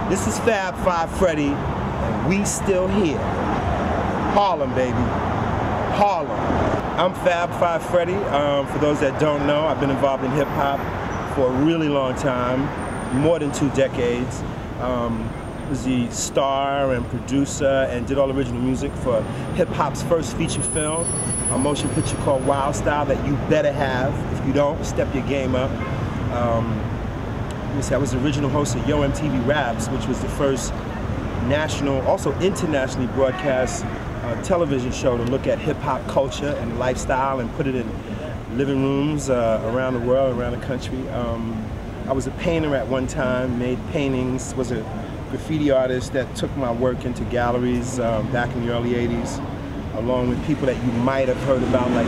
This is Fab Five Freddy, and we still here. Harlem, baby. Harlem. I'm Fab Five Freddy. For those that don't know, I've been involved in hip-hop for a really long time, more than 2 decades. Was the star and producer and did all original music for hip-hop's first feature film, a motion picture called Wild Style that you better have. If you don't, step your game up. I was the original host of Yo MTV Raps, which was the first national, also internationally broadcast television show to look at hip-hop culture and lifestyle and put it in living rooms around the world, around the country. I was a painter at one time, made paintings, was a graffiti artist that took my work into galleries back in the early 80s, along with people that you might have heard about, like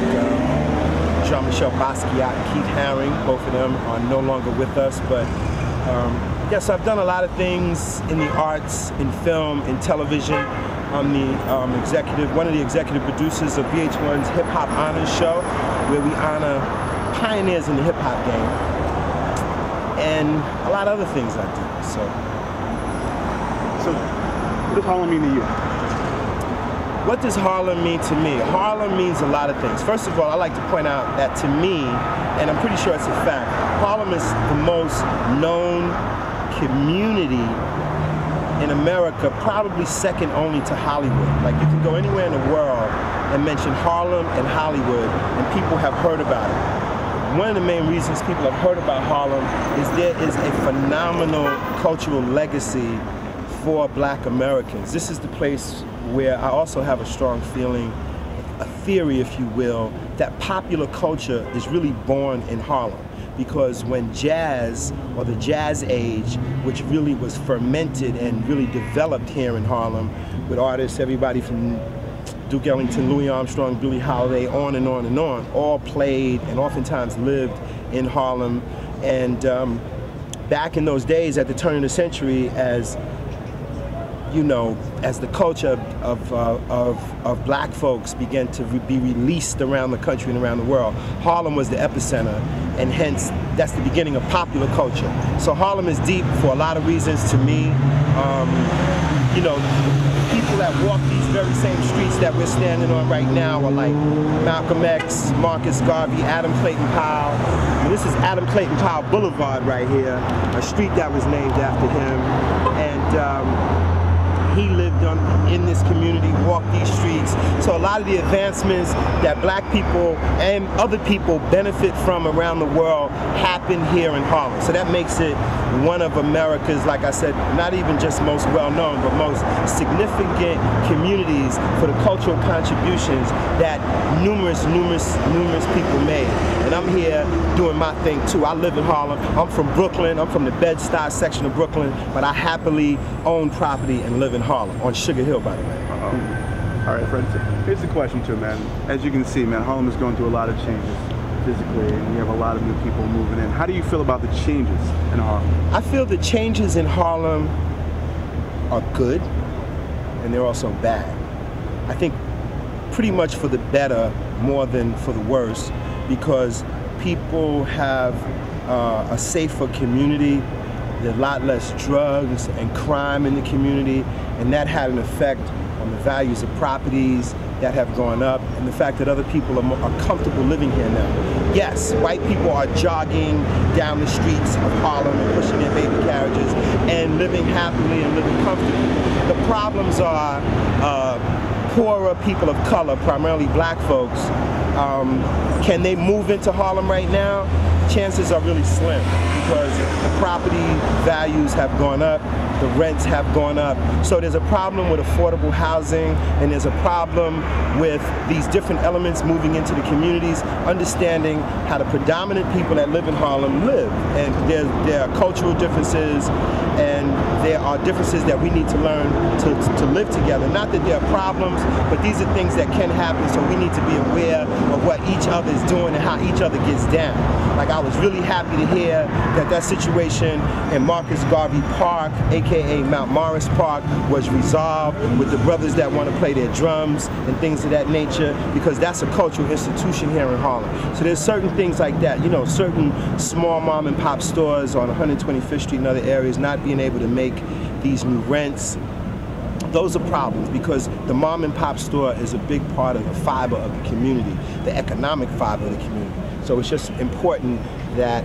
Jean-Michel Basquiat and Keith Haring. Both of them are no longer with us, but yes, I've done a lot of things in the arts, in film, in television. I'm the one of the executive producers of VH1's Hip Hop Honors Show, where we honor pioneers in the hip hop game, and a lot of other things I do. So what does Harlem mean to you? What does Harlem mean to me? Harlem means a lot of things. First of all, I like to point out that to me, and I'm pretty sure it's a fact, Harlem is the most known community in America, probably second only to Hollywood. Like, you can go anywhere in the world and mention Harlem and Hollywood, and people have heard about it. One of the main reasons people have heard about Harlem is there is a phenomenal cultural legacy for Black Americans. This is the place where I also have a strong feeling, a theory, if you will, that popular culture is really born in Harlem. Because when jazz, or the jazz age, which really was fermented and really developed here in Harlem, with artists, everybody from Duke Ellington, Louis Armstrong, Billie Holiday, on and on and on, all played and oftentimes lived in Harlem. And back in those days, at the turn of the century, as you know, as the culture of Black folks began to be released around the country and around the world, Harlem was the epicenter, and hence that's the beginning of popular culture. So Harlem is deep for a lot of reasons to me. You know, the people that walk these very same streets that we're standing on right now are like Malcolm X, Marcus Garvey, Adam Clayton Powell. And this is Adam Clayton Powell Boulevard right here, a street that was named after him. And he lived in this community, walked these streets. So a lot of the advancements that Black people and other people benefit from around the world happen here in Harlem. So that makes it one of America's, like I said, not even just most well-known, but most significant communities for the cultural contributions that numerous people made. And I'm here doing my thing too. I live in Harlem. I'm from Brooklyn. I'm from the Bed-Stuy section of Brooklyn, but I happily own property and live in Harlem, on Sugar Hill, by the way. All right, Fred, here's the question too, man. As you can see, man, Harlem is going through a lot of changes physically, and you have a lot of new people moving in. How do you feel about the changes in Harlem? I feel the changes in Harlem are good, and they're also bad. I think pretty much for the better more than for the worse, because people have a safer community. There's a lot less drugs and crime in the community, and that had an effect on the values of properties that have gone up, and the fact that other people are comfortable living here now. Yes, white people are jogging down the streets of Harlem and pushing their baby carriages and living happily and living comfortably. The problems are poorer people of color, primarily Black folks. Can they move into Harlem right now? Chances are really slim, because the property values have gone up, the rents have gone up. So there's a problem with affordable housing, and there's a problem with these different elements moving into the communities, understanding how the predominant people that live in Harlem live. And there are cultural differences, and there are differences that we need to learn to live together. Not that there are problems, but these are things that can happen, so we need to be aware of what each other is doing and how each other gets down. Like, I was really happy to hear that situation in Marcus Garvey Park, aka Mount Morris Park, was resolved with the brothers that want to play their drums and things of that nature, because that's a cultural institution here in Harlem. So there's certain things like that, you know, certain small mom and pop stores on 125th Street and other areas not being able to make these new rents. Those are problems because the mom and pop store is a big part of the fiber of the community, the economic fiber of the community. So it's just important that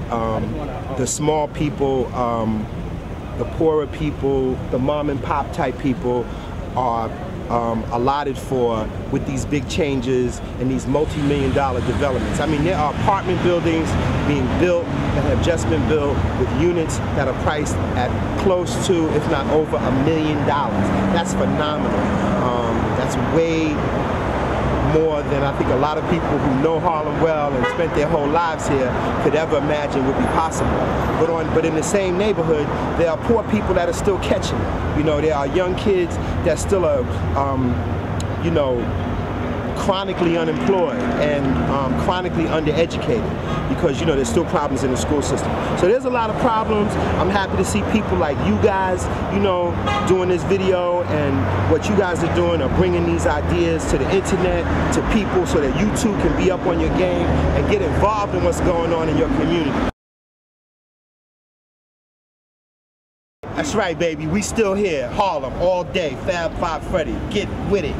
the small people, the poorer people, the mom and pop type people are allotted for with these big changes and these multi-million-dollar developments. I mean, there are apartment buildings being built that have just been built with units that are priced at close to, if not over, $1 million. That's phenomenal. That's way more than I think a lot of people who know Harlem well and spent their whole lives here could ever imagine would be possible. But in the same neighborhood, there are poor people that are still catching it. You know, there are young kids that still are, you know, chronically unemployed and chronically undereducated because, you know, there's still problems in the school system. So there's a lot of problems. I'm happy to see people like you guys, you know, doing this video, and what you guys are doing are bringing these ideas to the internet, to people, so that you too can be up on your game and get involved in what's going on in your community. That's right, baby. We still here. Harlem all day. Fab 5 Freddy. Get with it.